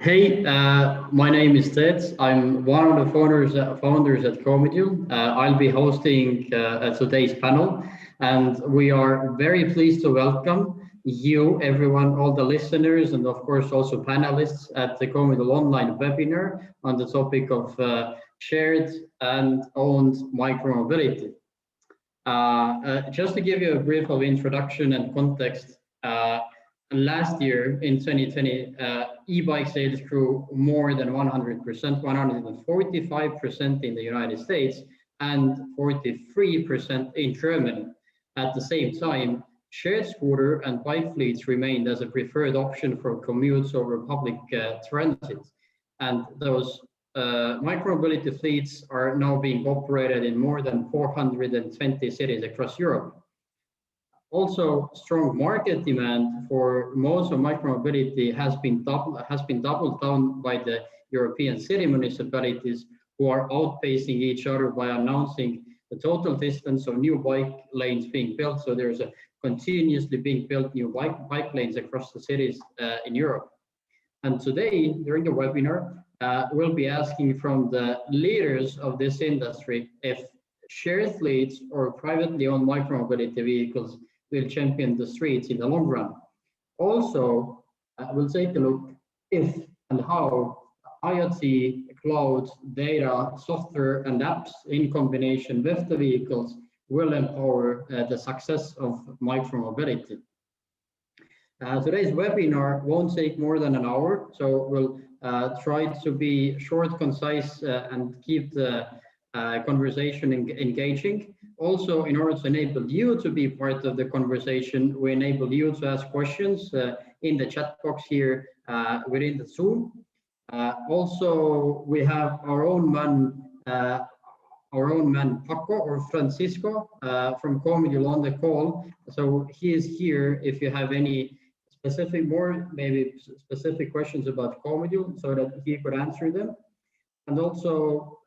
Hey, my name is Ted. I'm one of the founders at Comodule. I'll be hosting today's panel, and we are very pleased to welcome you, everyone, all the listeners, and of course also panelists at the Comodule online webinar on the topic of shared and owned micromobility. Just to give you a brief of introduction and context, last year in 2020, e-bike sales grew more than 100%, 145% in the United States and 43% in Germany. At the same time, shared scooter and bike fleets remained as a preferred option for commutes over public transit. And those micromobility fleets are now being operated in more than 420 cities across Europe. Also, strong market demand for most of micromobility has been doubled down by the European city municipalities, who are outpacing each other by announcing the total distance of new bike lanes being built. So there's a continuously being built new bike lanes across the cities in Europe. And today, during the webinar, we'll be asking from the leaders of this industry if shared fleets or privately owned micromobility vehicles will champion the streets in the long run. Also, we'll take a look if and how IoT, cloud, data, software, and apps in combination with the vehicles will empower the success of micromobility. Today's webinar won't take more than an hour, so we'll try to be short, concise, and keep the conversation engaging. Also, in order to enable you to be part of the conversation, we enable you to ask questions in the chat box here within the Zoom. Also, we have our own man Paco or Francisco from Comodule on the call. So he is here if you have any maybe specific questions about Comodule, so that he could answer them. And also,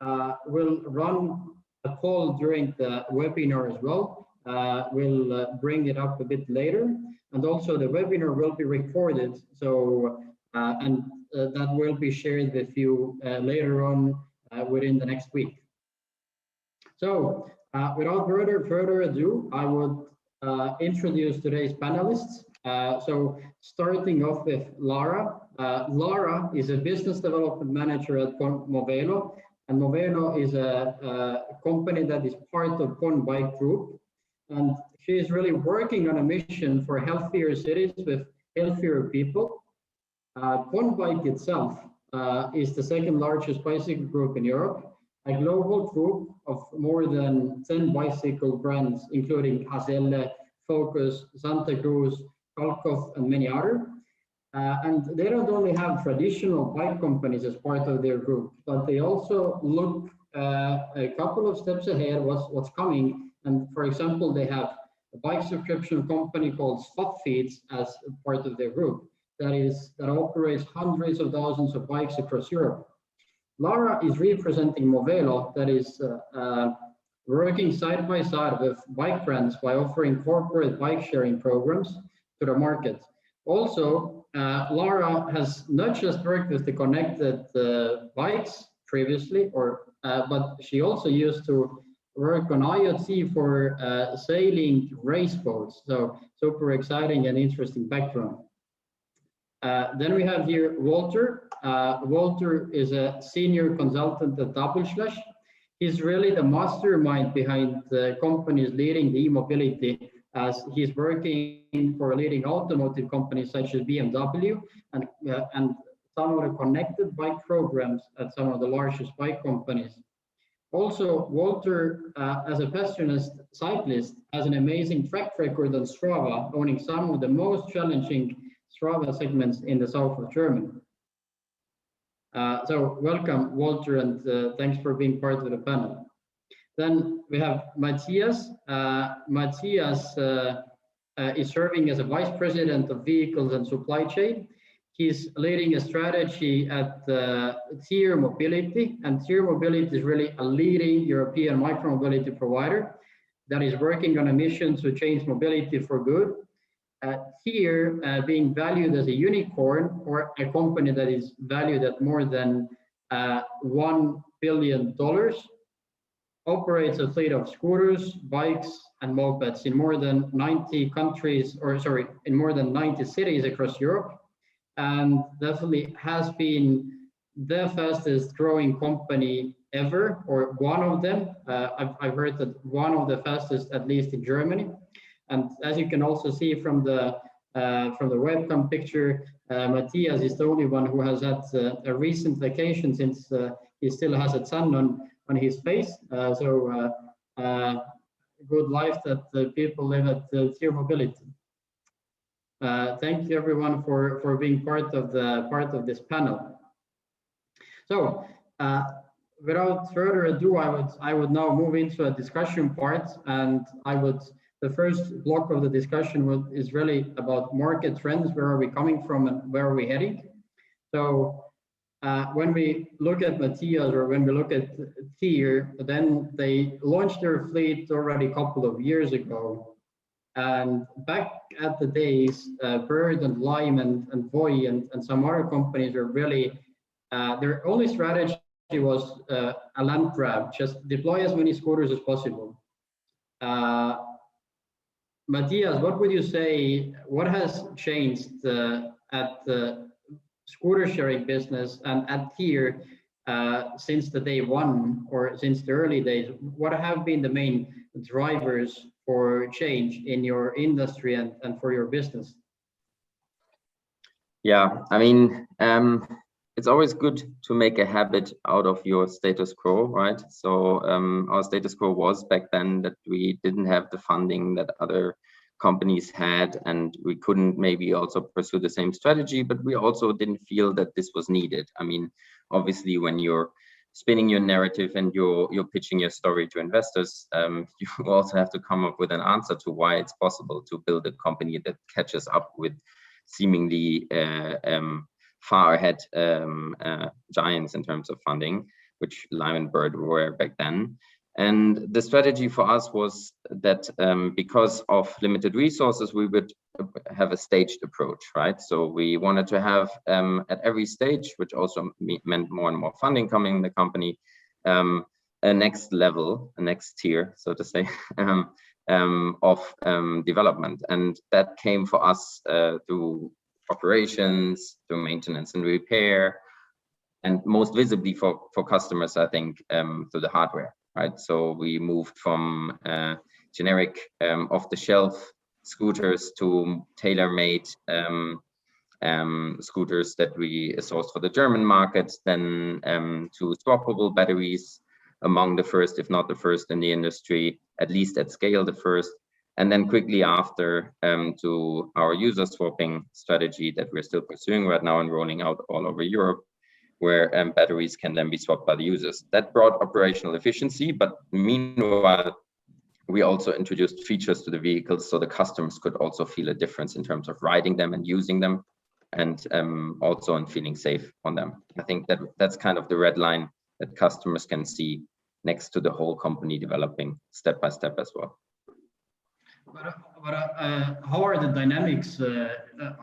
we'll run a poll during the webinar as well. We'll bring it up a bit later. And also the webinar will be recorded. So, that will be shared with you later on within the next week. So without further ado, I would introduce today's panelists. So starting off with Lara. Lara is a business development manager at Movelo, and Movelo is a company that is part of Bike Group, and she is really working on a mission for healthier cities with healthier people. Bike itself is the second largest bicycle group in Europe, a global group of more than 10 bicycle brands, including Gazelle, Focus, Santa Cruz, Kalkov, and many others. And they don't only have traditional bike companies as part of their group, but they also look a couple of steps ahead what's coming. And for example, they have a bike subscription company called SwapFeeds as part of their group that operates hundreds of thousands of bikes across Europe. Lara is representing Movelo, that is working side by side with bike brands by offering corporate bike sharing programs to the market. Also, Lara has not just worked with the connected bikes previously, but she also used to work on IoT for sailing race boats. So super exciting and interesting background. Then we have here Walter. Walter is a senior consultant at Double Slash. He's really the mastermind behind the companies leading the e-mobility, as he's working for leading automotive companies such as BMW and some of the connected bike programs at some of the largest bike companies. Also, Walter, as a passionate cyclist, has an amazing track record on Strava, owning some of the most challenging Strava segments in the south of Germany. So welcome, Walter, and thanks for being part of the panel. Then we have Matthias. Matthias is serving as a vice president of vehicles and supply chain. He's leading a strategy at Tier Mobility, and Tier Mobility is really a leading European micromobility provider that is working on a mission to change mobility for good. here, being valued as a unicorn or a company that is valued at more than $1 billion, operates a fleet of scooters, bikes, and mopeds in more than 90 countries, or sorry, in more than 90 cities across Europe, and definitely has been the fastest growing company ever, or one of them. I've heard that one of the fastest, at least in Germany. And as you can also see from the webcam picture, Matthias is the only one who has had a recent vacation, since he still has a sun on his face. Good life that the people live at Tier Mobility. Thank you everyone for being part of this panel. So without further ado, I would now move into a discussion part, and the first block of the discussion is really about market trends. Where are we coming from and where are we heading? So when we look at Matthias, or when we look at Tier, then they launched their fleet already a couple of years ago. And back at the days, Bird and Lime and Voi and some other companies are really, their only strategy was a land grab, just deploy as many scooters as possible. Matthias, what would you say, what has changed at the scooter sharing business and at Tier since the day one, or since the early days? What have been the main drivers for change in your industry and for your business? Yeah, I mean, it's always good to make a habit out of your status quo, right? So our status quo was back then that we didn't have the funding that other companies had, and we couldn't maybe also pursue the same strategy, but we also didn't feel that this was needed. I mean, obviously, when you're spinning your narrative and you're pitching your story to investors, you also have to come up with an answer to why it's possible to build a company that catches up with seemingly far ahead giants in terms of funding, which Lime and Bird were back then. And the strategy for us was that because of limited resources, we would have a staged approach, right? So we wanted to have at every stage, which also meant more and more funding coming in the company, a next level, a next tier, so to say, of development. And that came for us through operations, through maintenance and repair, and most visibly for customers, I think, through the hardware, right? So we moved from generic off-the-shelf scooters to tailor-made scooters that we sourced for the German market, then to swappable batteries, among the first, if not the first in the industry, at least at scale the first. And then quickly after to our user swapping strategy that we're still pursuing right now and rolling out all over Europe, where batteries can then be swapped by the users. That brought operational efficiency, but meanwhile, we also introduced features to the vehicles so the customers could also feel a difference in terms of riding them and using them, and also in feeling safe on them. I think that's kind of the red line that customers can see next to the whole company developing step by step as well. But how are the dynamics?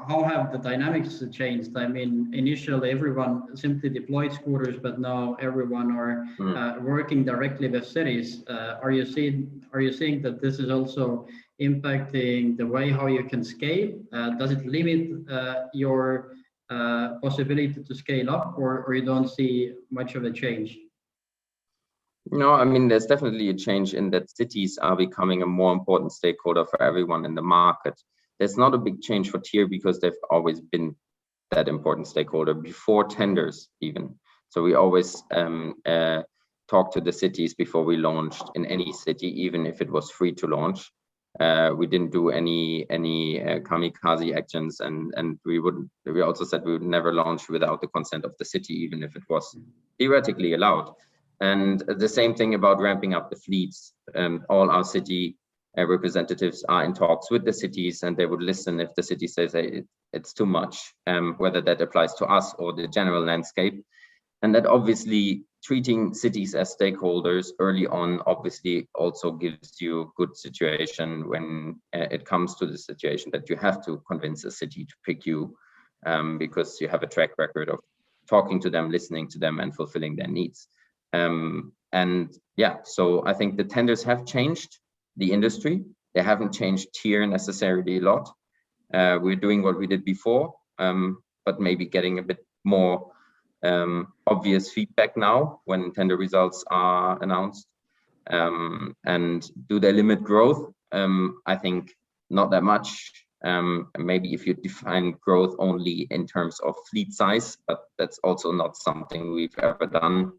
How have the dynamics changed? I mean, initially everyone simply deployed scooters, but now everyone are working directly with cities. Are you seeing that this is also impacting the way how you can scale? Does it limit your possibility to scale up, or you don't see much of a change? No, I mean, there's definitely a change in that cities are becoming a more important stakeholder for everyone in the market. There's not a big change for Tier because they've always been that important stakeholder before tenders even. So we always talked to the cities before we launched in any city, even if it was free to launch. We didn't do any kamikaze actions, and we also said we would never launch without the consent of the city, even if it was theoretically allowed. And the same thing about ramping up the fleets. All our city representatives are in talks with the cities, and they would listen if the city says it's too much, whether that applies to us or the general landscape. And that obviously treating cities as stakeholders early on obviously also gives you a good situation when it comes to the situation that you have to convince a city to pick you, because you have a track record of talking to them, listening to them, and fulfilling their needs. And yeah, so I think the tenders have changed the industry. They haven't changed here necessarily a lot. We're doing what we did before, but maybe getting a bit more obvious feedback now when tender results are announced. And do they limit growth? I think not that much. Maybe if you define growth only in terms of fleet size, but that's also not something we've ever done.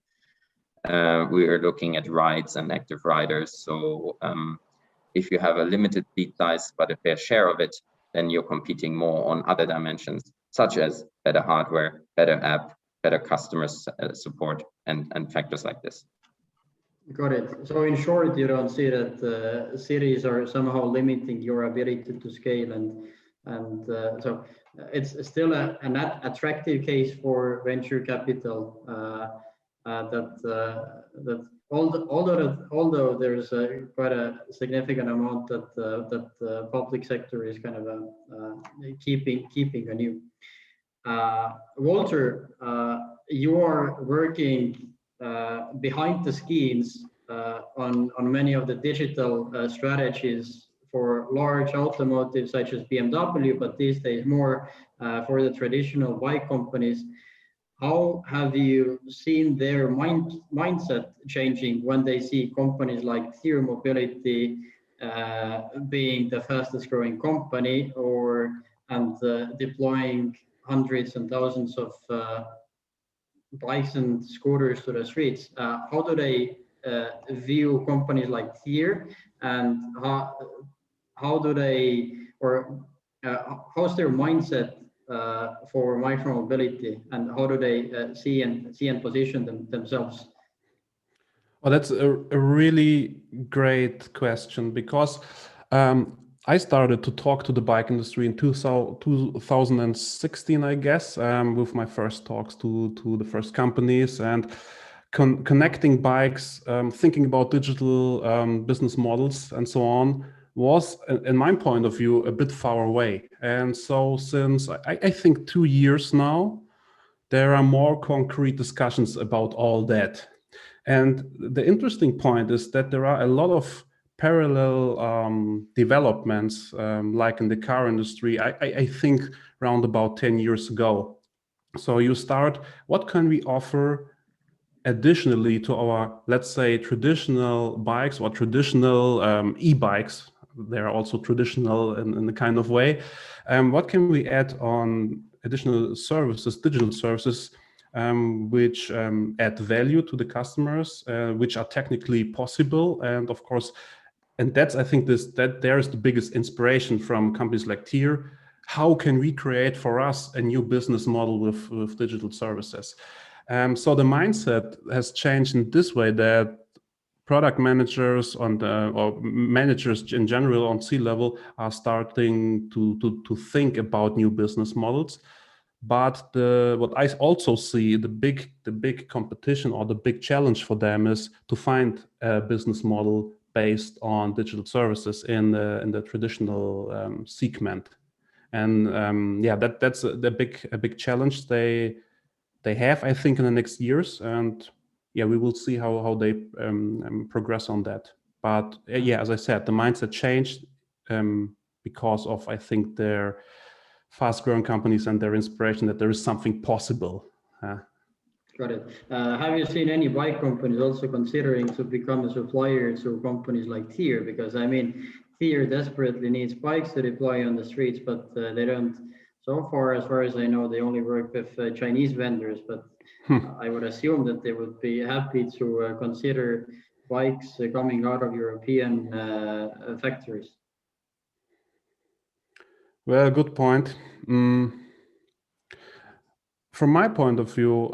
We are looking at rides and active riders. So if you have a limited fleet size but a fair share of it, then you're competing more on other dimensions, such as better hardware, better app, better customer support, and factors like this. Got it. So in short, you don't see that cities are somehow limiting your ability to scale, and so it's still an attractive case for venture capital. That although there's quite a significant amount that the public sector is kind of keeping anew. Walter, you are working behind the scenes on many of the digital strategies for large automotive such as BMW, but these days more for the traditional bike companies. How have you seen their mindset changing when they see companies like Tier Mobility being the fastest growing company, and deploying hundreds and thousands of bikes and scooters to the streets? How do they view companies like Tier, and how do they, or how's their mindset for micromobility, and how do they see and position themselves? Well, that's a really great question, because I started to talk to the bike industry in 2016, I guess, with my first talks to the first companies, and connecting bikes, thinking about digital business models and so on, was, in my point of view, a bit far away. And so since I think 2 years now, there are more concrete discussions about all that. And the interesting point is that there are a lot of parallel developments, like in the car industry, I think around about 10 years ago. So you start, what can we offer additionally to our, let's say, traditional bikes or traditional e-bikes? They're also traditional in a kind of way. What can we add on additional services, digital services, which add value to the customers, which are technically possible, and of course, and that's, I think, that there is the biggest inspiration from companies like Tier. How can we create for us a new business model with digital services? So the mindset has changed in this way, that product managers or managers in general on C-level are starting to think about new business models. But what I also see, the big competition or the big challenge for them is to find a business model based on digital services in the traditional segment. And yeah, that's a big challenge they have, I think, in the next years. And yeah, we will see how they progress on that. But yeah, as I said, the mindset changed because of, I think, their fast-growing companies and their inspiration that there is something possible. Got it. Have you seen any bike companies also considering to become a supplier to companies like Tier? Because I mean, Tier desperately needs bikes to deploy on the streets, but they don't. So far as I know, they only work with Chinese vendors. But I would assume that they would be happy to consider bikes coming out of European factories. Well, good point. From my point of view,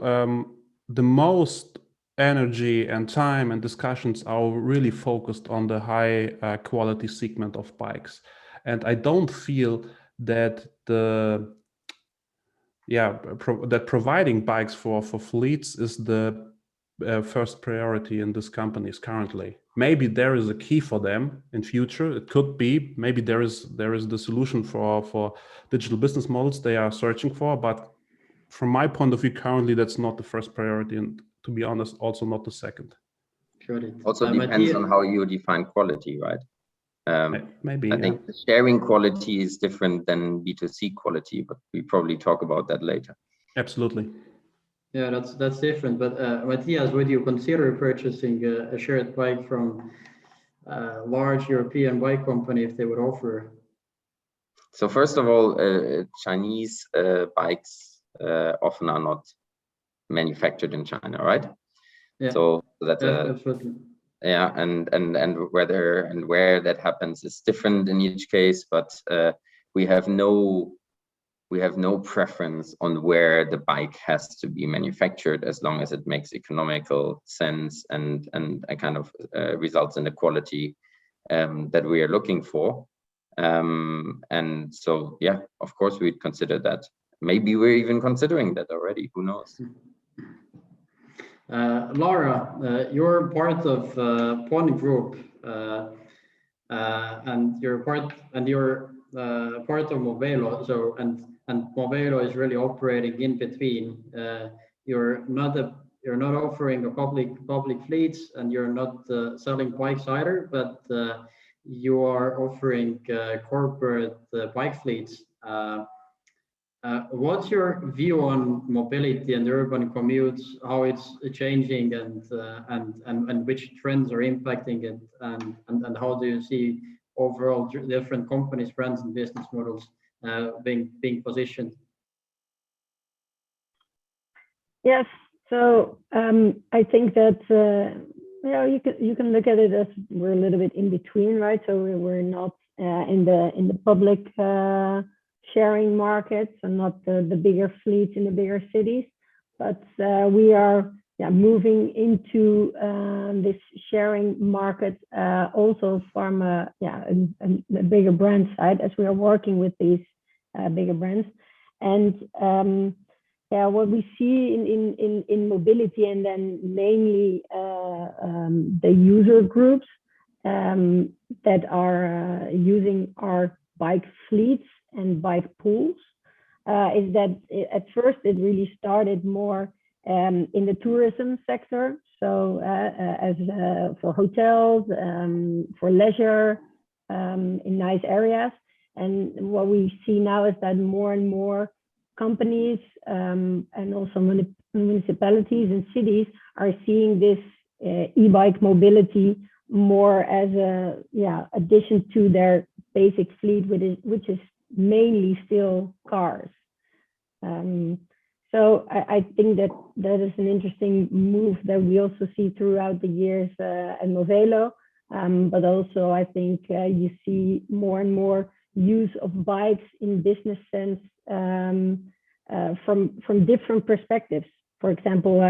the most energy and time and discussions are really focused on the high quality segment of bikes. And I don't feel that that providing bikes for fleets is the first priority in these companies currently. Maybe there is a key for them in future. It could be, maybe there is the solution for digital business models they are searching for, but from my point of view, currently that's not the first priority, and to be honest, also not the second. Got it. Also depends on how you define quality, right? Maybe I think the sharing quality is different than B2C quality, but we probably talk about that later. Absolutely. Yeah, that's different. But Matthias, would you consider purchasing a shared bike from a large European bike company if they would offer? So first of all, Chinese bikes often are not manufactured in China, right? Yeah. So that's absolutely. Yeah, and whether and where that happens is different in each case, but we have no preference on where the bike has to be manufactured, as long as it makes economical sense and kind of results in the quality that we are looking for. And so, yeah, of course, we'd consider that. Maybe we're even considering that already. Who knows? Laura, you're part of Pony Group, and you're part of Movelo. So and Movelo is really operating in between. You're not offering a public fleets, and you're not selling bikes either, but you are offering corporate bike fleets. What's your view on mobility and urban commutes, how it's changing, and which trends are impacting it, and how do you see overall different companies, brands, and business models being positioned? Yes, so I think that you can look at it as we're a little bit in between, right? So we're not in the public sharing markets and not the bigger fleets in the bigger cities, but we are moving into this sharing market also from a bigger brand side, as we are working with these bigger brands. And what we see in mobility, and then mainly the user groups that are using our bike fleets and bike pools, is that at first it really started more in the tourism sector. So as for hotels, for leisure, in nice areas. And what we see now is that more and more companies and also municipalities and cities are seeing this e-bike mobility more as a addition to their basic fleet, which is mainly still cars. So I think that is an interesting move that we also see throughout the years at Movelo, but also I think you see more and more use of bikes in business sense from different perspectives. For example,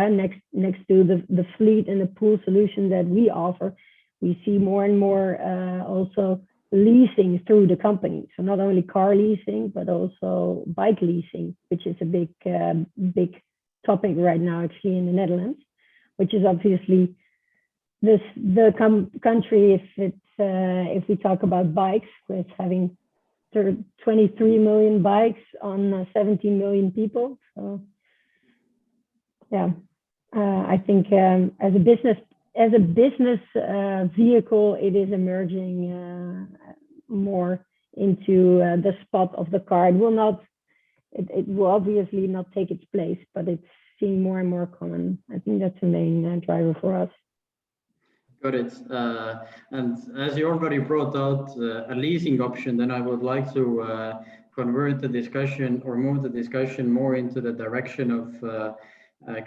next to the fleet and the pool solution that we offer, we see more and more also leasing through the company. So not only car leasing, but also bike leasing, which is a big topic right now actually in the Netherlands, which is obviously the country, if we talk about bikes, with having 23 million bikes on 17 million people. So yeah, I think as a business vehicle, it is emerging more into the spot of the car. It will obviously not take its place, but it's seeing more and more common. I think that's the main driver for us. Got it. And as you already brought out a leasing option, then I would like to convert the discussion or move the discussion more into the direction of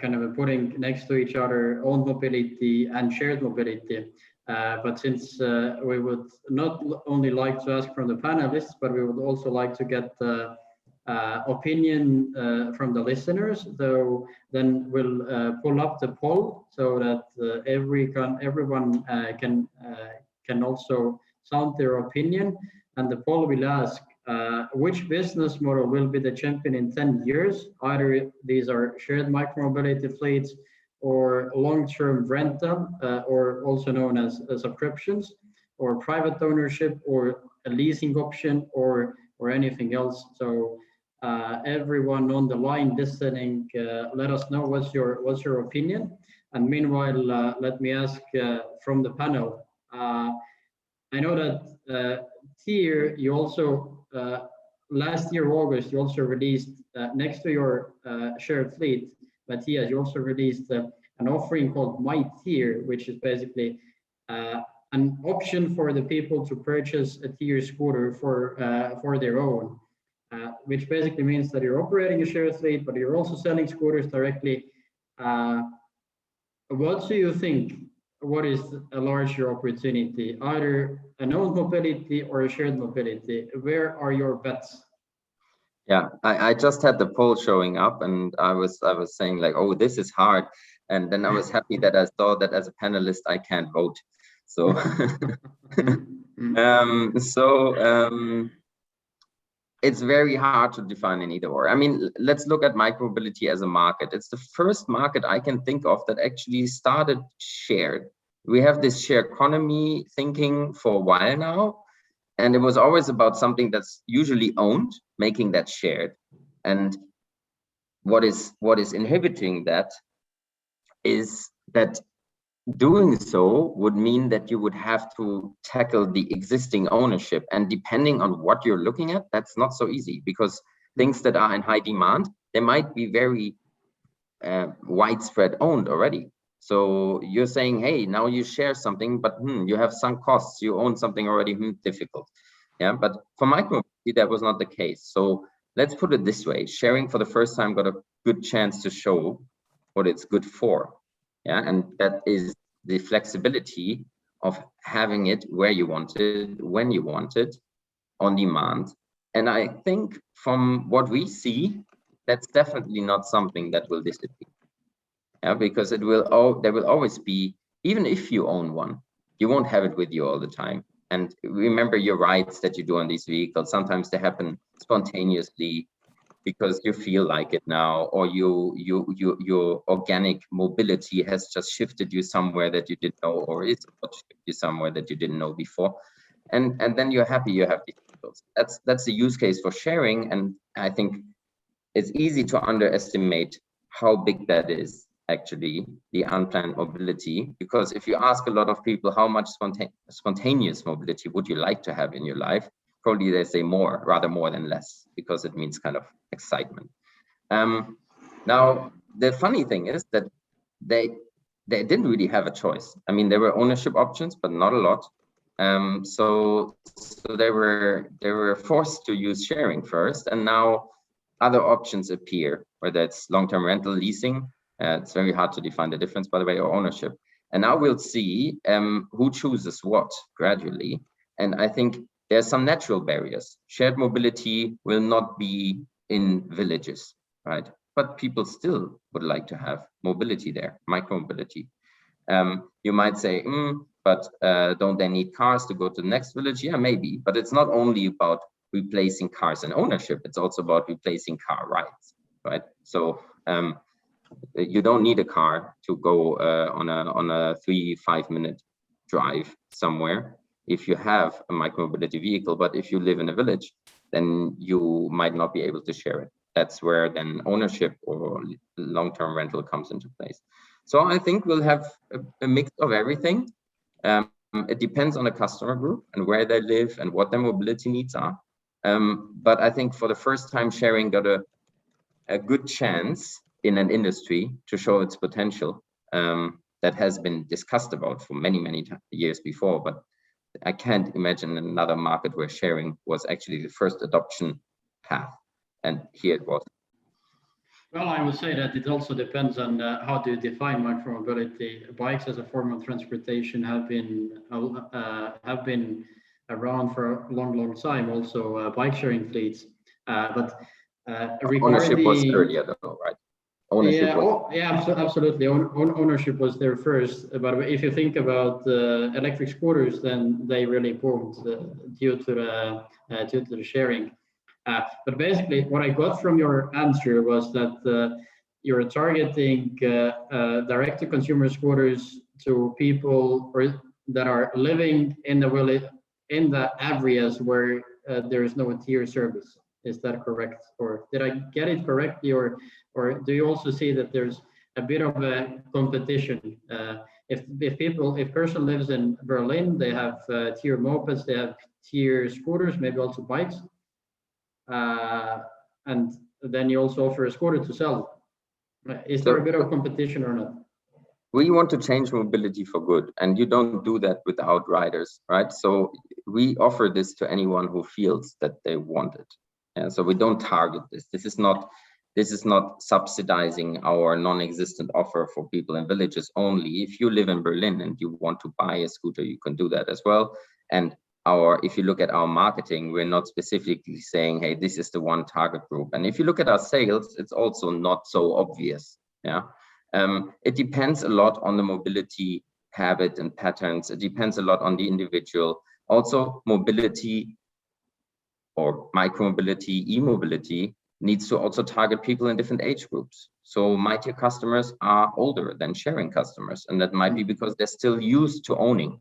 kind of putting next to each other own mobility and shared mobility. But since we would not only like to ask from the panelists, but we would also like to get the opinion from the listeners, though then we'll pull up the poll so that everyone can also sound their opinion. And the poll will ask, which business model will be the champion in 10 years? Either these are shared micromobility fleets, or long-term rental, or also known as subscriptions, or private ownership, or a leasing option, or anything else. So everyone on the line listening, let us know what's your opinion. And meanwhile, let me ask from the panel. I know that here you also last year August you also released next to your shared fleet, Matthias, you also released an offering called My Tier, which is basically an option for the people to purchase a tier scooter for their own, which basically means that you're operating a shared fleet, but you're also selling scooters directly. What do you think? What is a larger opportunity, either an owned mobility or a shared mobility? Where are your bets? Yeah, I just had the poll showing up, and I was saying like, oh, this is hard, and then I was happy that I saw that as a panelist I can't vote. So, it's very hard to define an either or. I mean, let's look at micromobility as a market. It's the first market I can think of that actually started shared. We have this shared economy thinking for a while now, and it was always about something that's usually owned, making that shared. And what is inhibiting that is that doing so would mean that you would have to tackle the existing ownership, and depending on what you're looking at, that's not so easy, because things that are in high demand, they might be very widespread owned already. So you're saying, hey, now you share something, but you have sunk costs, you own something already, difficult. Yeah, but for micromobility that was not the case. So let's put it this way: sharing for the first time got a good chance to show what it's good for. Yeah, and that is the flexibility of having it where you want it, when you want it, on demand. And I think from what we see, that's definitely not something that will disappear. Yeah, because there will always be, even if you own one, you won't have it with you all the time. And remember your rides that you do on these vehicles, sometimes they happen spontaneously, because you feel like it now, or your organic mobility has just shifted you somewhere that you didn't know, or it's about to shift you somewhere that you didn't know before, and then you're happy you have these vehicles. That's the use case for sharing, and I think it's easy to underestimate how big that is actually, the unplanned mobility, because if you ask a lot of people how much spontaneous mobility would you like to have in your life, probably they say rather more than less, because it means kind of excitement. Now, the funny thing is that they didn't really have a choice. I mean, there were ownership options, but not a lot. So they were forced to use sharing first, and now other options appear, whether it's long-term rental, leasing. It's very hard to define the difference, by the way, or ownership. And now we'll see who chooses what gradually. And I think there's some natural barriers. Shared mobility will not be in villages, right? But people still would like to have mobility there, micromobility. You might say, but don't they need cars to go to the next village? Yeah, maybe, but it's not only about replacing cars and ownership, it's also about replacing car rides, right? So you don't need a car to go on a 3-5 minute drive somewhere if you have a micromobility vehicle. But if you live in a village, then you might not be able to share it. That's where then ownership or long-term rental comes into place. So I think we'll have a mix of everything. It depends on the customer group and where they live and what their mobility needs are. But I think for the first time, sharing got a good chance in an industry to show its potential that has been discussed about for many years before. But I can't imagine another market where sharing was actually the first adoption path, and here it was. Well, I would say that it also depends on how to define micromobility. Bikes as a form of transportation have been around for a long time. Also, bike sharing fleets, but ownership was earlier, though, right? Ownership absolutely. Ownership was there first. But if you think about electric scooters, then they really boomed due to the sharing. But basically, what I got from your answer was that you're targeting direct-to-consumer scooters to people that are living in the areas where there is no tier service. Is that correct? Or did I get it correctly? Or do you also see that there's a bit of a competition? If person lives in Berlin, they have tier mopeds, they have tier scooters, maybe also bikes, and then you also offer a scooter to sell. Is there a bit of competition or not? We want to change mobility for good, and you don't do that without riders, right? So we offer this to anyone who feels that they want it. And so we don't target this. This is not subsidizing our non-existent offer for people in villages only. If you live in Berlin and you want to buy a scooter, you can do that as well. And if you look at our marketing, we're not specifically saying, hey, this is the one target group. And if you look at our sales, it's also not so obvious. Yeah. It depends a lot on the mobility habit and patterns. It depends a lot on the individual. Also, mobility or micromobility, e-mobility needs to also target people in different age groups. So my tier customers are older than sharing customers, and that might be because they're still used to owning.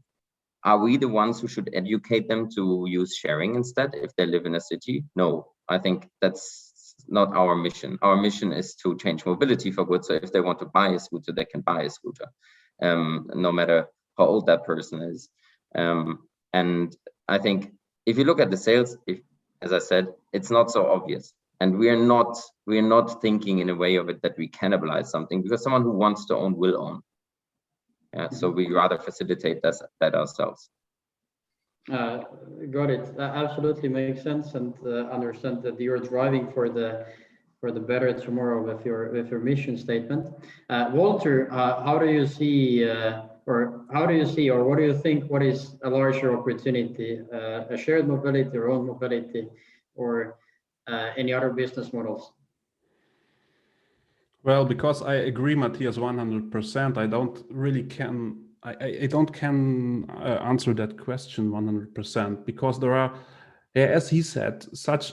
Are we the ones who should educate them to use sharing instead if they live in a city? No, I think that's not our mission. Our mission is to change mobility for good. So if they want to buy a scooter, they can buy a scooter, no matter how old that person is. And I think if you look at the sales, as I said, it's not so obvious. And we are not thinking in a way of it that we cannibalize something, because someone who wants to own will own. Yeah, so we rather facilitate that ourselves. Got it. That absolutely makes sense, and understand that you're driving for the better tomorrow with your mission statement. Walter, how do you see, or what do you think? What is a larger opportunity, a shared mobility or own mobility, or any other business models? Well, because I agree, Matthias, 100%. I don't really can answer that question 100%, because there are, as he said, such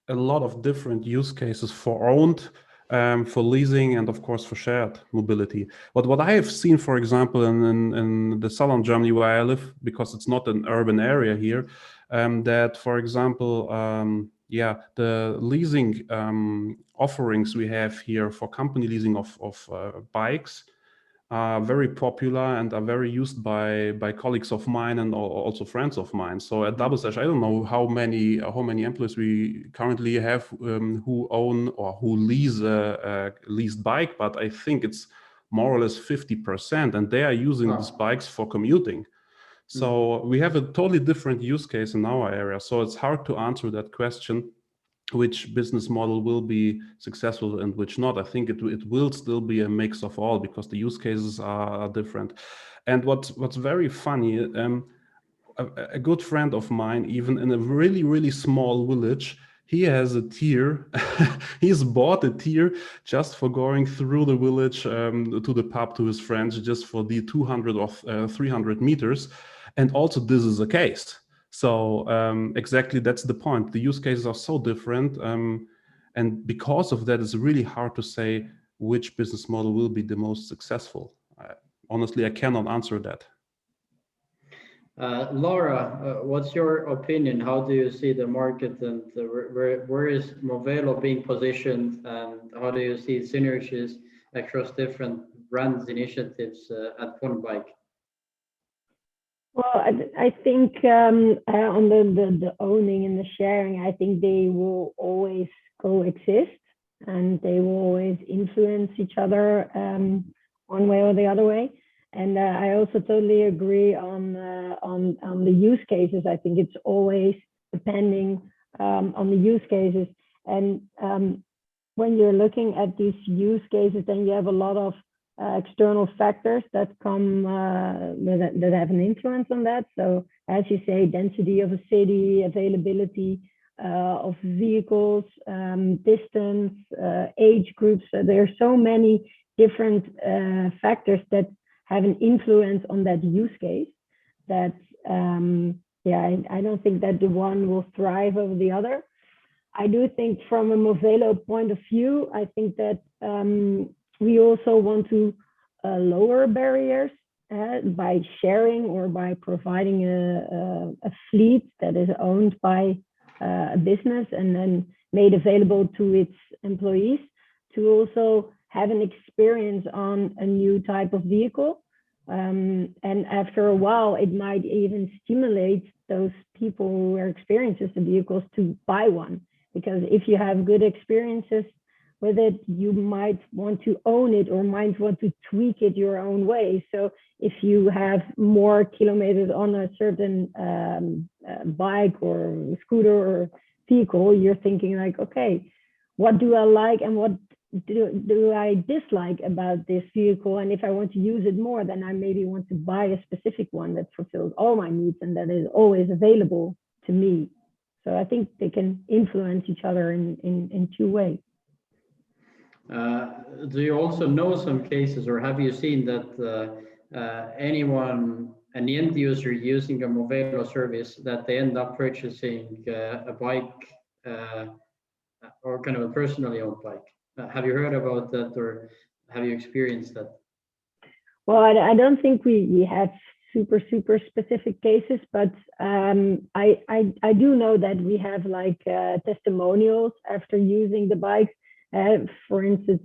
a lot of different use cases for owned, for leasing, and of course for shared mobility. But what I have seen, for example, in the southern Germany where I live, because it's not an urban area here, that, for example, the leasing offerings we have here for company leasing of bikes are very popular and are very used by colleagues of mine and also friends of mine. So at DoubleSlash, I don't know how many employees we currently have who own or who lease a leased bike, but I think it's more or less 50%, and they are using these bikes for commuting. So we have a totally different use case in our area. So it's hard to answer that question, which business model will be successful and which not. I think it will still be a mix of all, because the use cases are different. And what's very funny, a good friend of mine, even in a really, really small village, he has a tier. He's bought a tier just for going through the village to the pub to his friends, just for the 200 or 300 meters. And also this is a case. So exactly, that's the point. The use cases are so different. And because of that, it's really hard to say which business model will be the most successful. Honestly, I cannot answer that. Laura, what's your opinion? How do you see the market, and where is Movelo being positioned, and how do you see synergies across different brands initiatives at PhoneBike? Well, I think on the owning and the sharing, I think they will always coexist, and they will always influence each other one way or the other way. And I also totally agree on the use cases. I think it's always depending on the use cases. And when you're looking at these use cases, then you have a lot of external factors that come that have an influence on that. So as you say, density of a city, availability of vehicles, distance, age groups. So there are so many different factors that have an influence on that use case that I don't think that the one will thrive over the other. I do think from a Movelo point of view, I think that we also want to lower barriers by sharing or by providing a fleet that is owned by a business and then made available to its employees to also have an experience on a new type of vehicle. And after a while, it might even stimulate those people who are experiencing the vehicles to buy one. Because if you have good experiences with it, you might want to own it or might want to tweak it your own way. So if you have more kilometers on a certain bike or scooter or vehicle, you're thinking like, okay, what do I like and what do I dislike about this vehicle? And if I want to use it more, then I maybe want to buy a specific one that fulfills all my needs and that is always available to me. So I think they can influence each other in two ways. Do you also know some cases, or have you seen that anyone, an end user using a Movelo service, that they end up purchasing a bike or kind of a personally owned bike? Have you heard about that, or have you experienced that? Well, I don't think we have super specific cases, but I do know that we have like testimonials after using the bikes. For instance,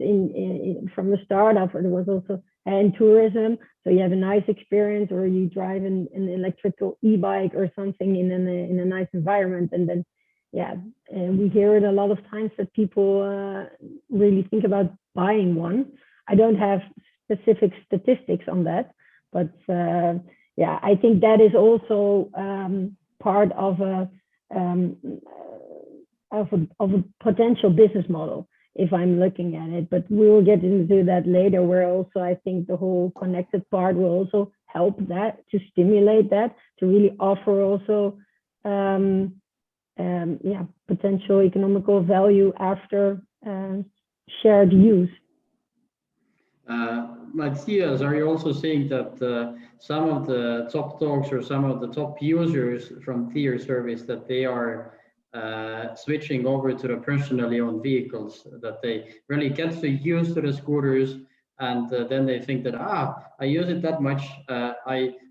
from the startup, there was also in tourism. So you have a nice experience, or you drive an electrical e-bike or something in a nice environment, and then and we hear it a lot of times that people really think about buying one. I don't have specific statistics on that, but I think that is also part of a potential business model if I'm looking at it. But we will get into that later, where also I think the whole connected part will also help that, to stimulate that, to really offer also potential economical value after shared use. Matthias, are you also seeing that some of the top dogs or some of the top users from tier service, that they are switching over to the personally owned vehicles, that they really get so used to the scooters, and then they think that I use it that much,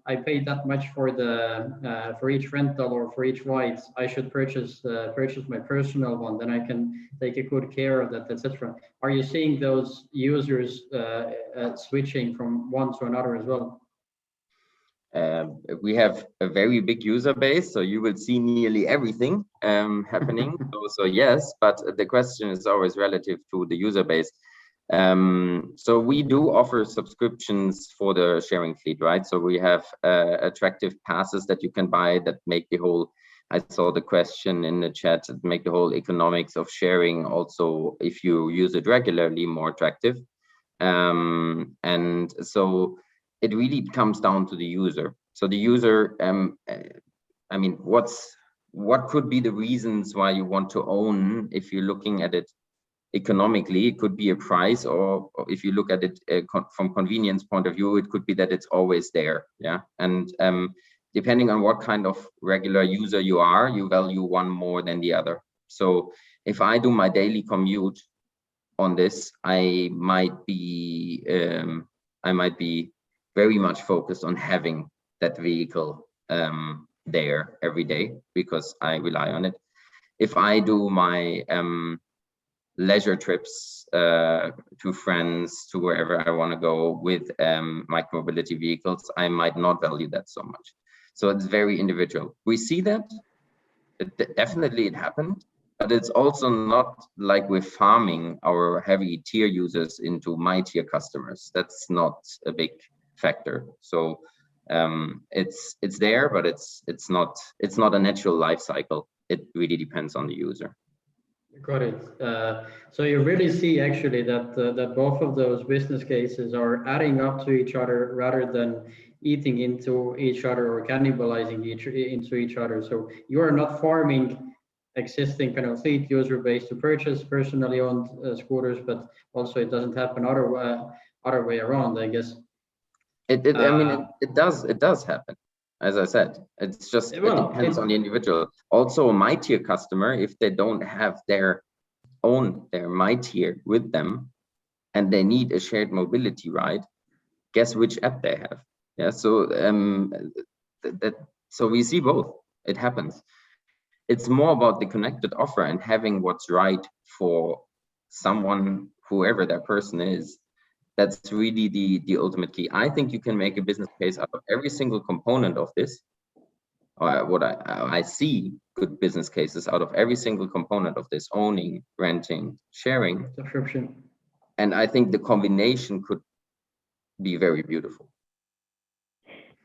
I pay that much for the for each rental or for each ride, I should purchase my personal one, then I can take a good care of that, etc. Are you seeing those users switching from one to another as well? We have a very big user base, so you will see nearly everything happening. So yes, but the question is always relative to the user base. So we do offer subscriptions for the sharing fleet, right? So we have attractive passes that you can buy that make the whole, I saw the question in the chat, that make the whole economics of sharing also, if you use it regularly, more attractive. And so it really comes down to the user. So the user, I mean, what could be the reasons why you want to own? If you're looking at it economically, it could be a price, or if you look at it from convenience point of view, it could be that it's always there. Yeah, and depending on what kind of regular user you are, you value one more than the other. So if I do my daily commute on this, I might be very much focused on having that vehicle there every day because I rely on it. If I do my leisure trips to friends, to wherever I want to go with micromobility vehicles, I might not value that so much. So it's very individual. We see that, definitely it happened, but it's also not like we're farming our heavy tier users into my tier customers. That's not a big factor. So it's there, but it's not a natural life cycle. It really depends on the user. Got it. So you really see actually that that both of those business cases are adding up to each other rather than eating into each other or cannibalizing into each other. So you are not farming existing kind of fleet user base to purchase personally owned scooters, but also it doesn't happen other way around, I guess. I mean, it does happen. As I said, it's just, it Well, depends on the individual. Also, my tier customer, if they don't have their my tier with them and they need a shared mobility ride, guess which app they have? Yeah, so so we see both. It happens. It's more about the connected offer and having what's right for someone, whoever that person is. That's really the ultimate key. I think you can make a business case out of every single component of this. What I see good business cases out of every single component of this: owning, renting, sharing, subscription. and I think the combination could be very beautiful.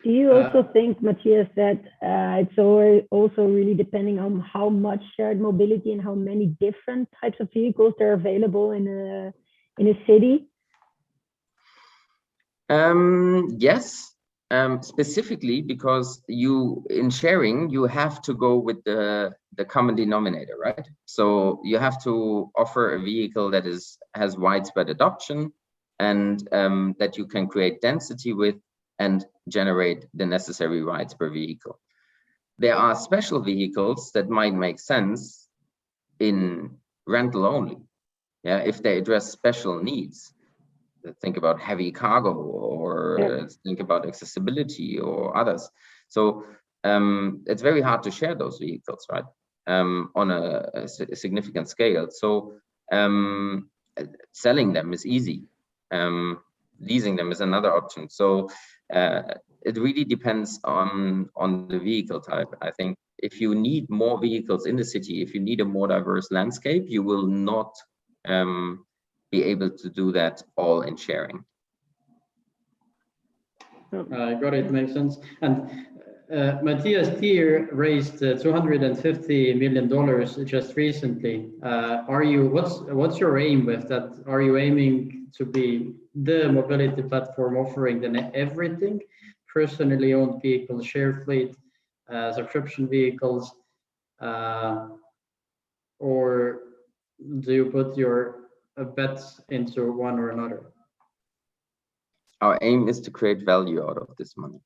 Do you also think, Matthias, that it's also really depending on how much shared mobility and how many different types of vehicles there are available in a city? Yes, specifically because in sharing, you have to go with the common denominator, right? So you have to offer a vehicle that has widespread adoption and that you can create density with and generate the necessary rides per vehicle. There are special vehicles that might make sense in rental only, yeah, if they address special needs. Think about heavy cargo, or think about accessibility or others. So it's very hard to share those vehicles, right, on a significant scale. So selling them is easy. Leasing them is another option. So it really depends on the vehicle type. I think if you need more vehicles in the city, if you need a more diverse landscape, you will not be able to do that all in sharing. Got it, makes sense. And Matthias Thier raised $250 million just recently. What's your aim with that? Are you aiming to be the mobility platform offering everything? Personally owned vehicles, share fleet, subscription vehicles, or do you put your bets into one or another? Our aim is to create value out of this money.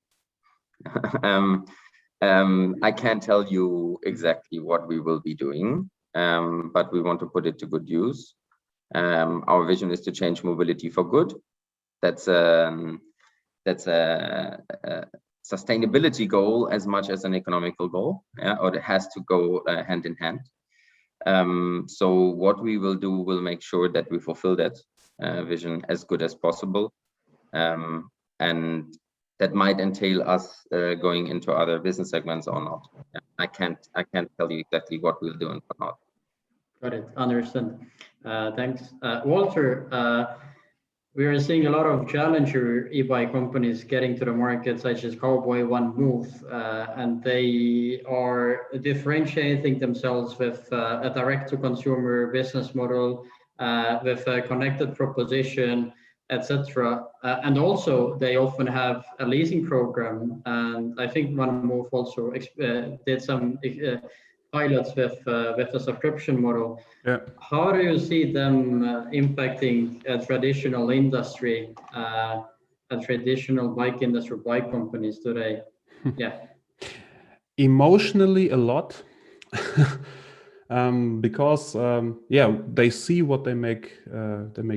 I can't tell you exactly what we will be doing, but we want to put it to good use. Our vision is to change mobility for good. That's a sustainability goal as much as an economical goal, yeah, or it has to go hand in hand. So what we will do will make sure that we fulfill that vision as good as possible, and that might entail us going into other business segments or not. Yeah, I can't tell you exactly what we'll do and what not. Got it. Understand. Thanks, Walter. We are seeing a lot of challenger e-bike companies getting to the market, such as Cowboy, One Move, and they are differentiating themselves with a direct-to-consumer business model, with a connected proposition, etc. And also, they often have a leasing program, and I think One Move also did some pilots with a subscription model. Yeah. How do you see them impacting a traditional industry, a traditional bike industry, bike companies today? Yeah. Emotionally, a lot. Because yeah, they see what they make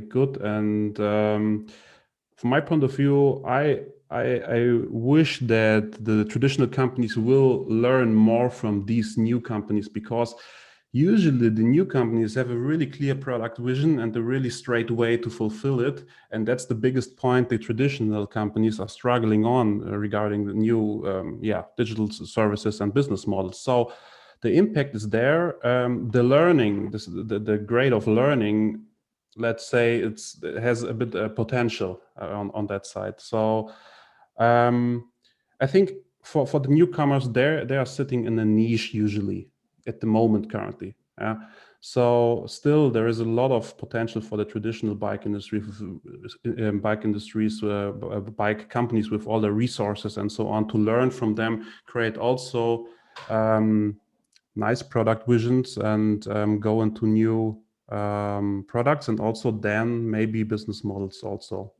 good, and from my point of view, I wish that the traditional companies will learn more from these new companies, because usually the new companies have a really clear product vision and a really straight way to fulfill it, and that's the biggest point the traditional companies are struggling on regarding the new digital services and business models. So the impact is there. The learning, the grade of learning, let's say it has a bit of potential on that side. So I think for the newcomers, they are sitting in a niche usually at the moment currently. So still there is a lot of potential for the traditional bike industry, bike companies with all the resources and so on, to learn from them, create also nice product visions, and go into new products, and also then maybe business models also.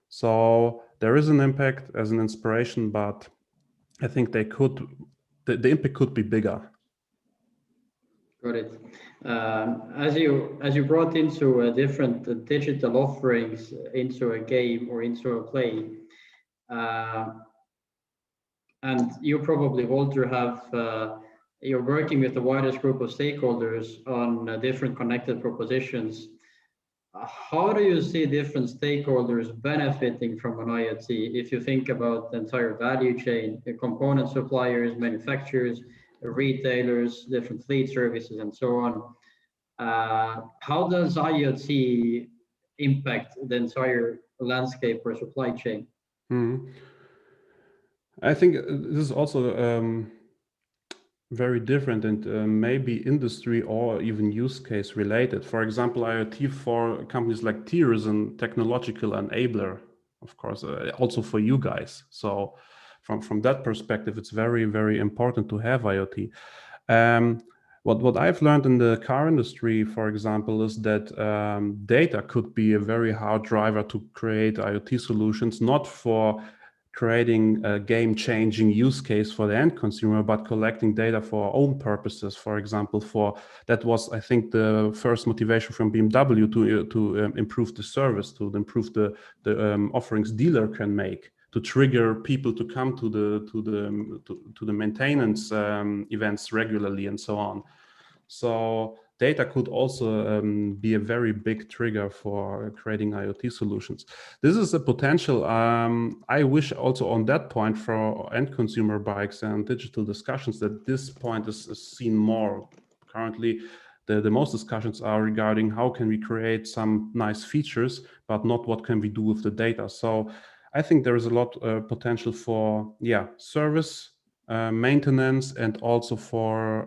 So there is an impact as an inspiration, but I think they could, the impact could be bigger. Got it. As you brought into different digital offerings into a game or into a play, and you probably, Walter, you're working with the widest group of stakeholders on different connected propositions. How do you see different stakeholders benefiting from an IoT? If you think about the entire value chain, the component suppliers, manufacturers, retailers, different fleet services, and so on. How does IoT impact the entire landscape or supply chain? I think this is also very different and maybe industry or even use case related. For example, IoT for companies like Tier is a technological enabler, of course, also for you guys. So from that perspective, it's very, very important to have IoT. What I've learned in the car industry, for example, is that data could be a very hard driver to create IoT solutions, not for creating a game-changing use case for the end consumer, but collecting data for our own purposes. For example, that was, I think, the first motivation from BMW to improve the service, to improve the offerings dealer can make, to trigger people to come to the maintenance events regularly and so on. So data could also be a very big trigger for creating IoT solutions. This is a potential. I wish also on that point for end consumer bikes and digital discussions that this point is seen more. Currently, the most discussions are regarding how can we create some nice features, but not what can we do with the data. So I think there is a lot of potential for service, maintenance, and also for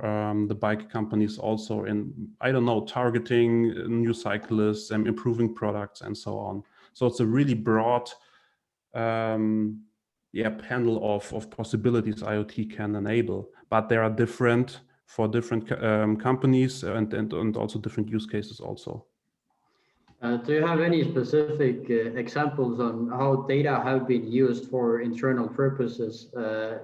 the bike companies also in, I don't know, targeting new cyclists and improving products and so on. So it's a really broad panel of possibilities IoT can enable, but they are different for different companies and also different use cases also. Do you have any specific examples on how data have been used for internal purposes?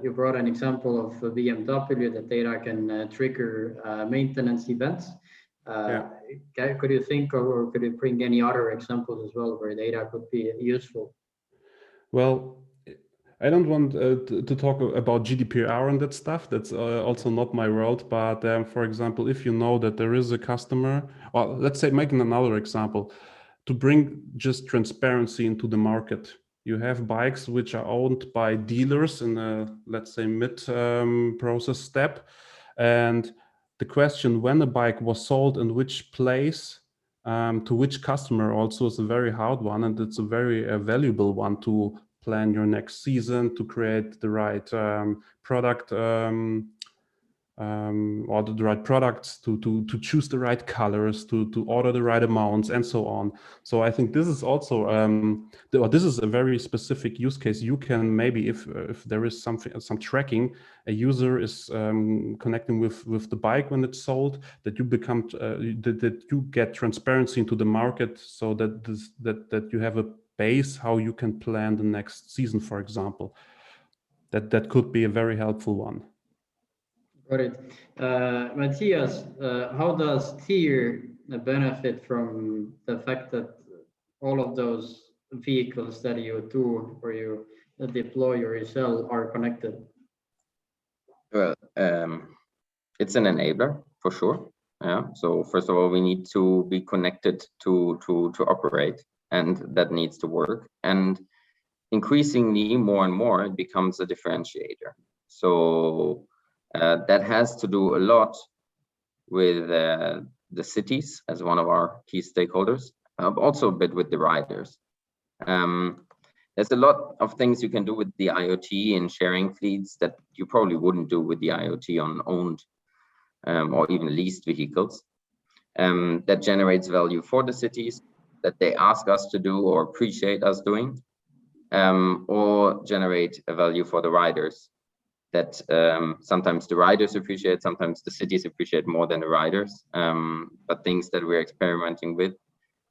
You brought an example of BMW that data can trigger maintenance events. Could you think of, or could you bring any other examples as well where data could be useful? Well, I don't want to talk about GDPR and that stuff. That's also not my world. But for example, if you know that there is a customer, well, let's say making another example, to bring just transparency into the market. You have bikes which are owned by dealers in a, let's say, mid-process step. And the question when a bike was sold and which place to which customer also is a very hard one. And it's a very valuable one to plan your next season, to create the right product or the right products, to choose the right colors, to order the right amounts, and so on. So I think this is also this is a very specific use case. You can maybe, if there is some tracking, a user is connecting with the bike when it's sold, that you become that you get transparency into the market, so that that you have a base how you can plan the next season, for example. That could be a very helpful one. Got it. Matthias, how does Tier benefit from the fact that all of those vehicles that you do or you deploy or you sell are connected? Well, it's an enabler for sure. Yeah. So first of all, we need to be connected to operate, and that needs to work. And increasingly, more and more, it becomes a differentiator. So that has to do a lot with the cities as one of our key stakeholders, also a bit with the riders. There's a lot of things you can do with the IoT in sharing fleets that you probably wouldn't do with the IoT on owned or even leased vehicles. That generates value for the cities that they ask us to do or appreciate us doing, or generate a value for the riders that sometimes the riders appreciate, sometimes the cities appreciate more than the riders, but things that we're experimenting with,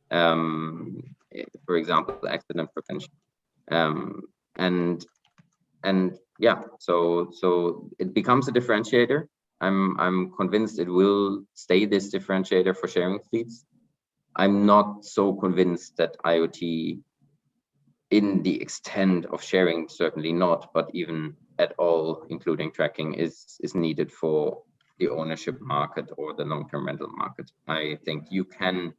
for example, accident prevention. And yeah, so it becomes a differentiator. I'm convinced it will stay this differentiator for sharing fleets. I'm not so convinced that IoT, in the extent of sharing, certainly not, but even at all, including tracking, is needed for the ownership market or the long-term rental market. I think you can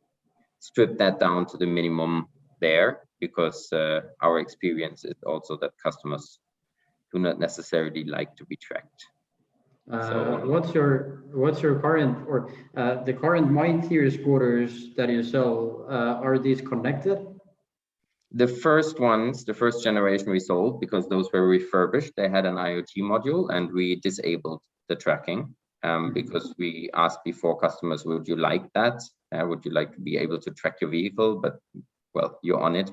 strip that down to the minimum there, because our experience is also that customers do not necessarily like to be tracked. What's your current or the current MyTier scooters that you sell? Are these connected? The first ones, the first generation we sold, because those were refurbished, they had an IoT module, and we disabled the tracking because we asked before customers, would you like that? Would you like to be able to track your vehicle? But well, you're on it.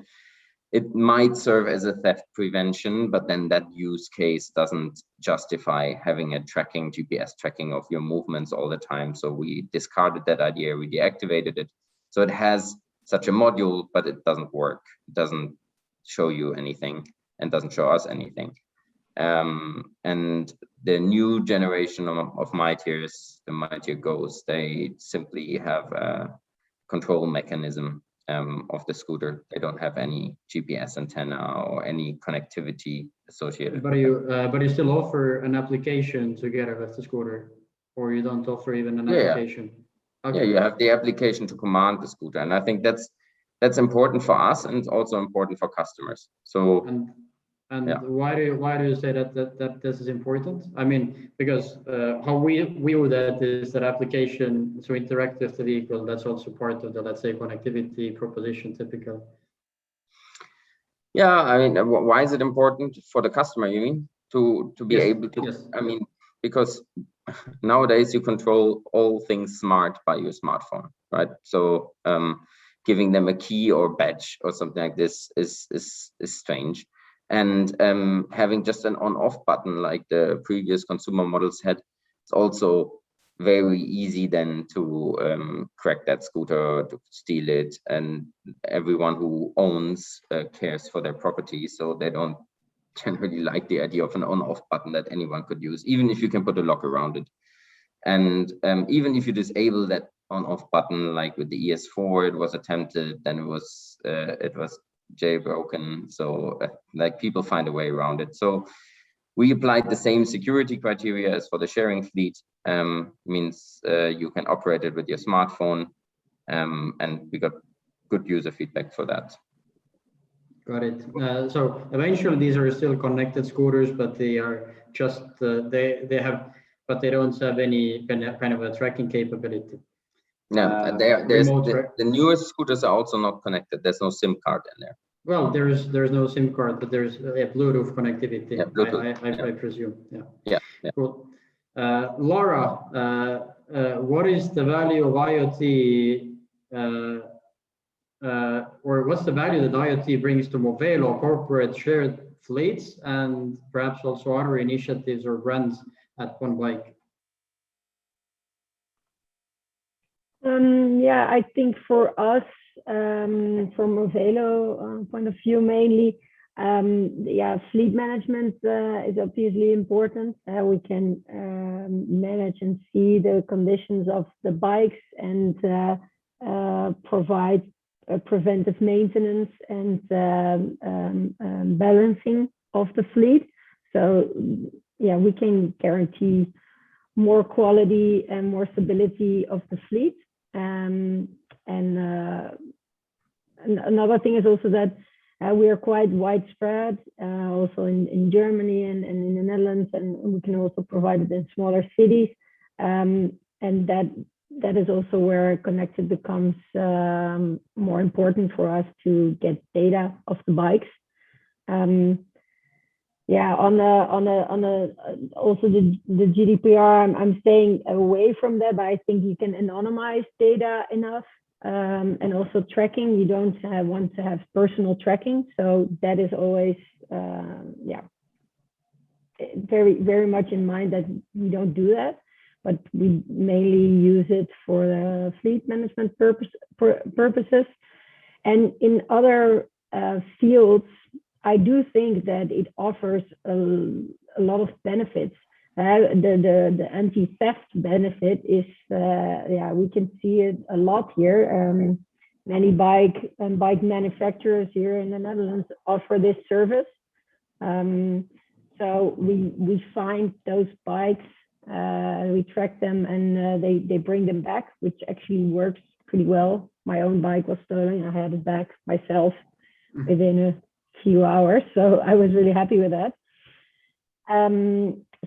It might serve as a theft prevention, but then that use case doesn't justify having a GPS tracking of your movements all the time. So we discarded that idea, we deactivated it. So it has such a module, but it doesn't work. It doesn't show you anything and doesn't show us anything. And the new generation of MyTiers, the MyTier Goes, they simply have a control mechanism of the scooter. They don't have any GPS antenna or any connectivity associated. But you still offer an application together with the scooter, or you don't offer even an application? Okay. Yeah, you have the application to command the scooter, and I think that's important for us, and it's also important for customers. So why do you say that this is important? I mean, because how we view that is that application to interact with the vehicle, that's also part of the, let's say, connectivity proposition typical. Yeah, I mean, why is it important for the customer, you mean? To be able to, yes. I mean, because nowadays you control all things smart by your smartphone, right? So giving them a key or badge or something like this is strange. And having just an on-off button like the previous consumer models had, it's also very easy then to crack that scooter, to steal it, and everyone who owns cares for their property, so they don't generally like the idea of an on-off button that anyone could use, even if you can put a lock around it. And even if you disable that on-off button, like with the ES4, it was attempted, then it was jailbroken. So like people find a way around it. So we applied the same security criteria as for the sharing fleet. Means you can operate it with your smartphone, and we got good user feedback for that. Got it. So eventually these are still connected scooters, but they are just but they don't have any kind of a tracking capability. No, the newest scooters are also not connected. There's no SIM card in there. Well, there's no SIM card, but there's Bluetooth connectivity. Yeah, Bluetooth. I presume. Yeah. Cool. Laura, what is the value of IoT? Or what's the value that IoT brings to Movelo corporate shared fleets, and perhaps also other initiatives or brands at One Bike? Yeah, I think for us, from Movelo point of view mainly, fleet management is obviously important. We can manage and see the conditions of the bikes and provide preventive maintenance and balancing of the fleet. So yeah, we can guarantee more quality and more stability of the fleet. And another thing is also that we are quite widespread, also in Germany and in the Netherlands, and we can also provide it in smaller cities. And that is also where connected becomes more important for us to get data of the bikes. Also the GDPR, I'm staying away from that, but I think you can anonymize data enough, and also tracking. You don't want to have personal tracking, so that is always very, very much in mind that we don't do that, but we mainly use it for the fleet management purposes. And in other fields, I do think that it offers a lot of benefits. The anti-theft benefit is, yeah, we can see it a lot here. Many bike manufacturers here in the Netherlands offer this service. So we find those bikes, we track them, and they bring them back, which actually works pretty well. My own bike was stolen. I had it back myself within a few hours, so I was really happy with that.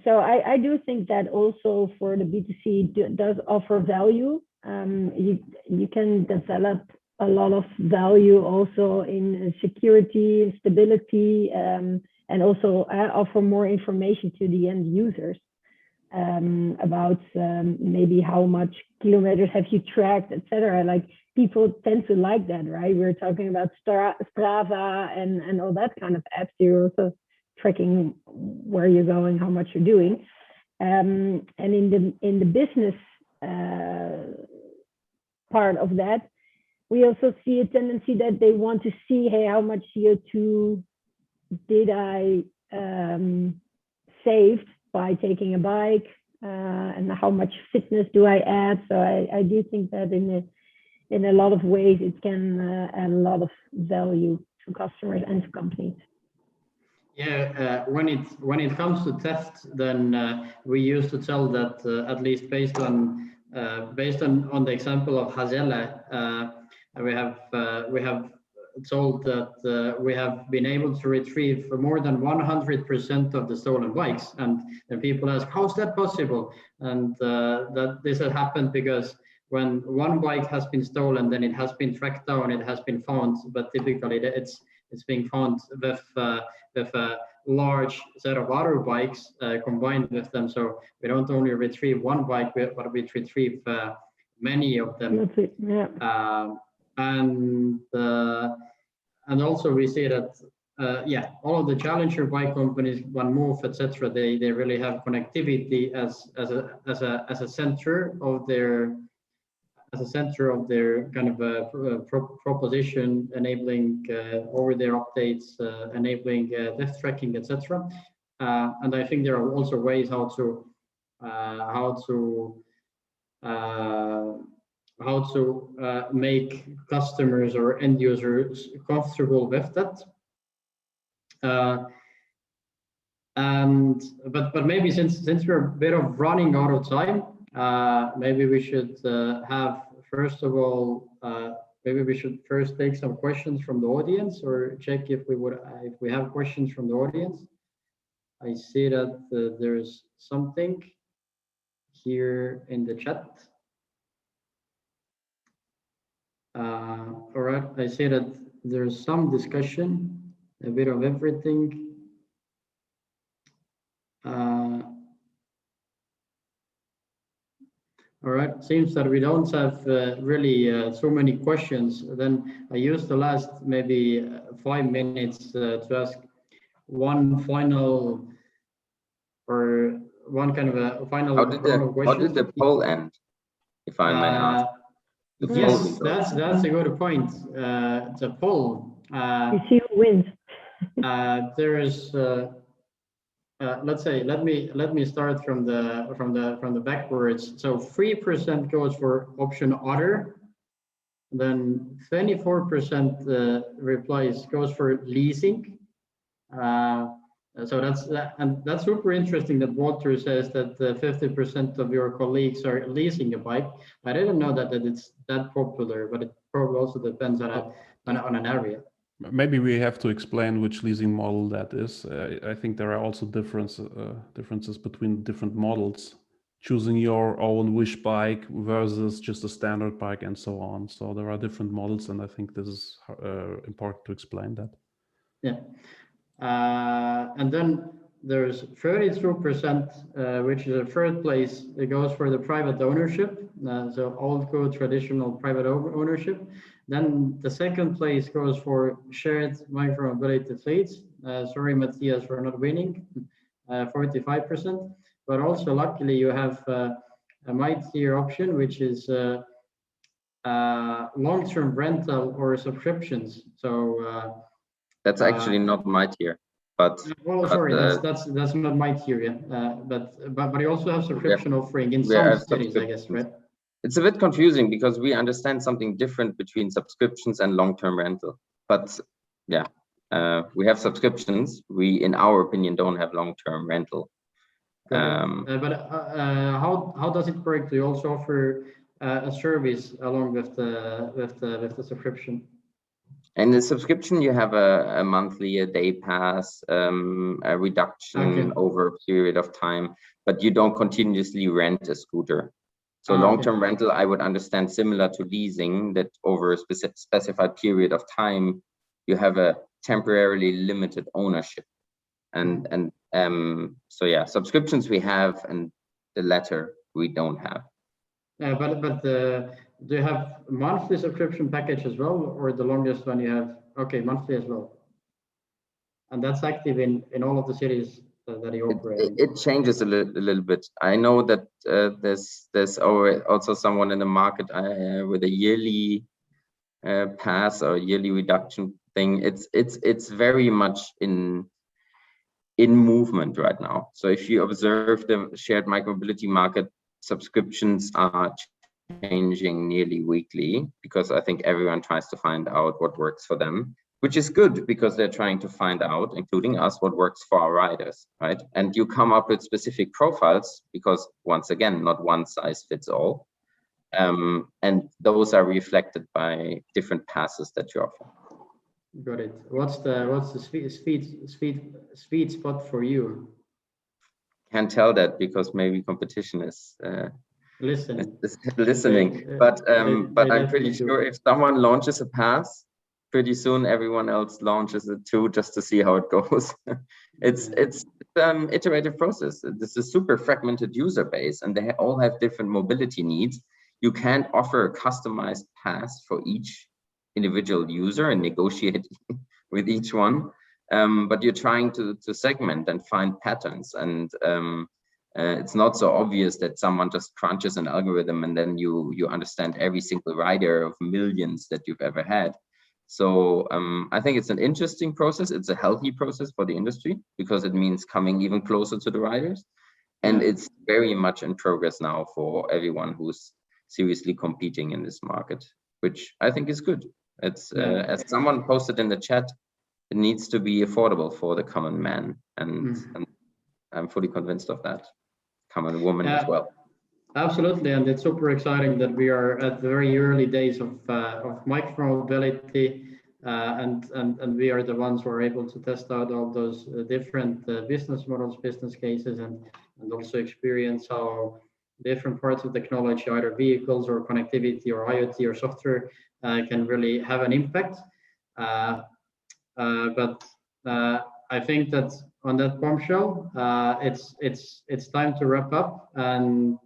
So I do think that also for the B2C does offer value. You can develop a lot of value also in security and stability, and also offer more information to the end users about maybe how much kilometers have you tracked, etc. Like, people tend to like that, right? We're talking about Strava and all that kind of apps. You're also tracking where you're going, how much you're doing, and in the business part of that, we also see a tendency that they want to see, hey, how much CO2 did I save by taking a bike, and how much fitness do I add? So I do think that in a lot of ways it can add a lot of value to customers and to companies. Yeah, when it comes to theft, then we used to tell that at least based on the example of Hazelle, we have told that we have been able to retrieve more than 100% of the stolen bikes, and people ask, how's that possible? And that this has happened because when one bike has been stolen, then it has been tracked down, it has been found, but typically it's being found with a large set of other bikes combined with them. So we don't only retrieve one bike, but we retrieve many of them. Yeah. And also we see that all of the challenger bike companies, One Move, etc., they really have connectivity as a center of their kind of proposition, enabling over-the-air updates, enabling theft tracking, etc. And I think there are also ways how to make customers or end users comfortable with that. But maybe since we're a bit of running out of time, maybe we should have first of all, maybe we should first take some questions from the audience, or check if we have questions from the audience. I see that there's something here in the chat. All right, I see that there's some discussion, a bit of everything. All right, seems that we don't have really so many questions. Then I use the last maybe 5 minutes to ask one final, or one kind of a final question. How did the poll end, if I may ask? Yes, that's a good point. The poll. You see who wins. There is. Let's say, let me start from the backwards. So 3% goes for option other. Then 24% replies goes for leasing. So that's super interesting that Walter says that 50% of your colleagues are leasing a bike. I didn't know that it's that popular, but it probably also depends on an area. Maybe we have to explain which leasing model that is. I think there are also differences between different models. Choosing your own wish bike versus just a standard bike and so on. So there are different models, and I think this is important to explain that. Yeah. And then there's 32%, which is a third place. It goes for the private ownership. So old school traditional private ownership. Then the second place goes for shared micromobility fleets. Sorry, Matthias, for not winning, 45%. But also, luckily, you have a mightier option, which is long-term rental or subscriptions. So That's actually not my tier, but well, sorry, that's not my tier, yeah. But you also have subscription offering in some cities, I guess, right? It's a bit confusing because we understand something different between subscriptions and long-term rental. But yeah, we have subscriptions. We, in our opinion, don't have long-term rental. But how does it work? Do you also offer a service along with the subscription? And the subscription, you have a monthly, a day pass, a reduction over a period of time, but you don't continuously rent a scooter. So long-term rental, I would understand similar to leasing, that over a specified period of time, you have a temporarily limited ownership. And so yeah, subscriptions we have, and the latter we don't have. But do you have monthly subscription package as well, or the longest one you have? Okay, monthly as well. And that's active in all of the cities that you operate. It changes a little bit. I know that there's also someone in the market with a yearly pass or yearly reduction thing. It's very much in movement right now. So if you observe the shared micromobility market, subscriptions are changing nearly weekly, because I think everyone tries to find out what works for them, which is good because they're trying to find out, including us, what works for our riders, right? And you come up with specific profiles because, once again, not one size fits all. And those are reflected by different passes that you offer. Got it. What's the sweet spot for you? Can't tell that because maybe competition is listening. But I'm pretty sure if someone launches a pass, pretty soon everyone else launches it too, just to see how it goes. It's iterative process. This is a super fragmented user base, and they all have different mobility needs. You can't offer a customized pass for each individual user and negotiate with each one. But you're trying to segment and find patterns, and it's not so obvious that someone just crunches an algorithm and then you understand every single rider of millions that you've ever had. So I think it's an interesting process. It's a healthy process for the industry because it means coming even closer to the riders, and it's very much in progress now for everyone who's seriously competing in this market, which I think is good. It's as someone posted in the chat, it needs to be affordable for the common man, and I'm fully convinced of that. Common woman as well. Absolutely, and it's super exciting that we are at the very early days of micromobility, and we are the ones who are able to test out all those different business models, business cases, and also experience how different parts of technology, either vehicles or connectivity or IoT or software, can really have an impact. But I think that on that bombshell, it's time to wrap up and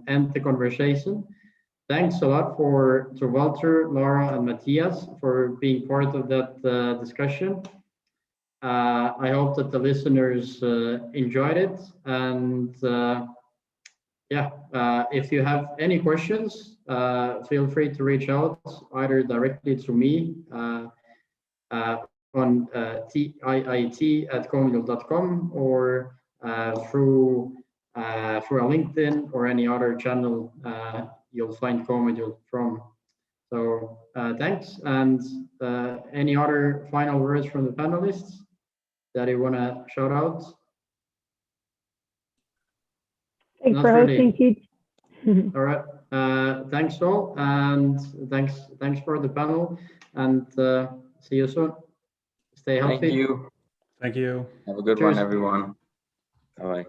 end the conversation. Thanks a lot to Walter, Laura, and Matthias for being part of that discussion. I hope that the listeners enjoyed it, and if you have any questions, feel free to reach out either directly to me on tiit@comodule.com or through a LinkedIn or any other channel you'll find Comodule from. So thanks, and any other final words from the panelists that you want to shout out? Thanks for hosting, Keith. All right, thanks all, and thanks for the panel, and see you soon. Stay healthy. Thank you. Thank you. Have a good one, everyone. Bye-bye.